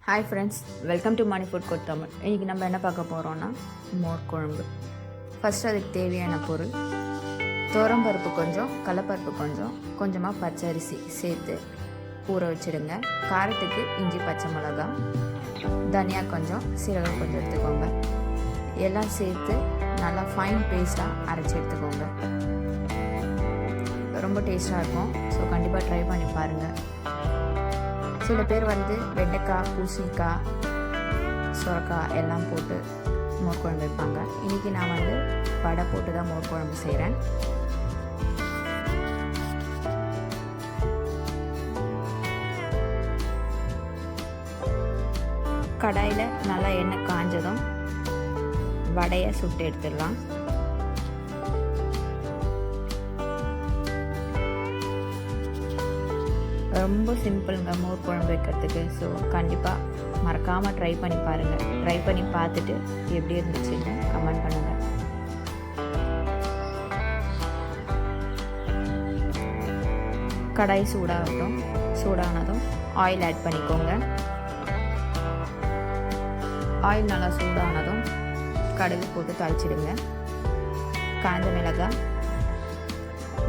Hi friends, welcome to Mani food court Tamil. இன்றைக்கி நம்ம என்ன பார்க்க போகிறோன்னா மோர் குழம்பு. ஃபஸ்ட்டு அதுக்கு தேவையான பொருள் துவரம்பருப்பு கொஞ்சம், கடலப்பருப்பு கொஞ்சம், கொஞ்சமாக பச்சரிசி சேர்த்து ஊற வச்சுடுங்க. காரத்துக்கு இஞ்சி, பச்சை மிளகா, தனியா கொஞ்சம், சீரகம் கொஞ்சம் எடுத்துக்கோங்க. எல்லாம் சேர்த்து நல்லா ஃபைன் பேஸ்ட்டாக அரைச்சி எடுத்துக்கோங்க. ரொம்ப டேஸ்ட்டாக இருக்கும். ஸோ கண்டிப்பாக ட்ரை பண்ணி பாருங்கள். சில பேர் வெண்டைக்காய், பூசணிக்காய், சுரக்காய் எல்லாம் போட்டு மோர் குழம்பு வைப்பாங்க. இன்றைக்கி நான் வடை போட்டு தான் மோர் குழம்பு செய்கிறேன். கடாயில் நல்லா எண்ணெய் காஞ்சதும் வடையை சுட்டு எடுத்துடலாம். ரொம்ப சிம்பிளுங்க மோர் குழம்பு வைக்கிறதுக்கு. ஸோ கண்டிப்பாக மறக்காமல் ட்ரை பண்ணி பாருங்கள். ட்ரை பண்ணி பார்த்துட்டு எப்படி இருந்துச்சுன்னு கமெண்ட் பண்ணுங்கள். கடாய் சூடாகட்டும். சூடானதும் ஆயில் ஆட் பண்ணிக்கோங்க. ஆயில் நல்லா சூடானதும் கடுகு போட்டு தாளிச்சிடுங்க. காஞ்ச மிளகாய்,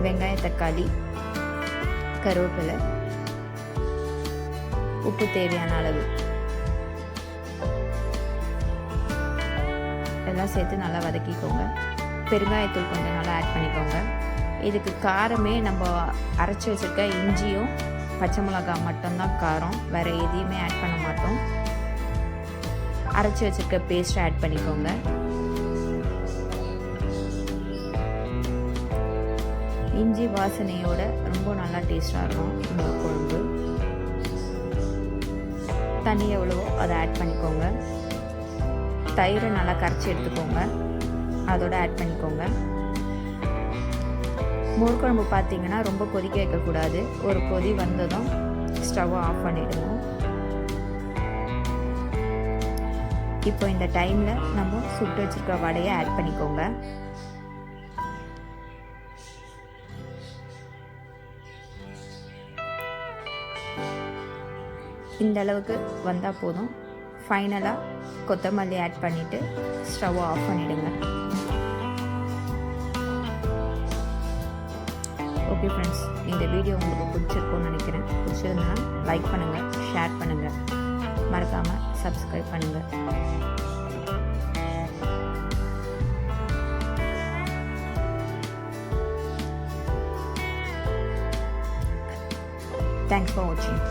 வெங்காய, தக்காளி, கருவேப்பிலை, உப்பு தேவையான அளவு எல்லாம் சேர்த்து நல்லா வதக்கிக்கோங்க. பெருங்காயத்தூள் கொஞ்சம் நல்லா ஆட் பண்ணிக்கோங்க. இதுக்கு காரமே நம்ம அரைச்சி வச்சுருக்க இஞ்சியும் பச்சை மிளகாய் மட்டும்தான் காரம், வேறு எதையுமே ஆட் பண்ண மாட்டோம். அரைச்சி வச்சுருக்க பேஸ்ட்டை ஆட் பண்ணிக்கோங்க. இஞ்சி வாசனையோட ரொம்ப நல்லா டேஸ்ட்டாக இருக்கும் இந்த குழம்பு. தண்ணி எவ்வளவோ அதை ஆட் பண்ணிக்கோங்க. தயிரை நல்லா கரைச்சி எடுத்துக்கோங்க, அதோட ஆட் பண்ணிக்கோங்க. மோர் குழம்பு பார்த்தீங்கன்னா ரொம்ப கொதிக்க வைக்கக்கூடாது. ஒரு கொதி வந்ததும் ஸ்டவ்வை ஆஃப் பண்ணிவிடுங்க. இப்போ இந்த டைமில் நம்ம சுட்டு வச்சுருக்க வடையை ஆட் பண்ணிக்கோங்க. இந்த அளவுக்கு வந்தால் போதும். ஃபைனலாக கொத்தமல்லி ஆட் பண்ணிவிட்டு ஸ்டவ்வை ஆஃப் பண்ணிவிடுங்க. ஓகே ஃப்ரெண்ட்ஸ், இந்த வீடியோ உங்களுக்கு பிடிச்சிருக்கும்னு நினைக்கிறேன். பிடிச்சிருந்தா லைக் பண்ணுங்கள், ஷேர் பண்ணுங்கள், மறக்காமல் சப்ஸ்கிரைப் பண்ணுங்கள். தேங்க்ஸ் ஃபார் வாட்சிங்.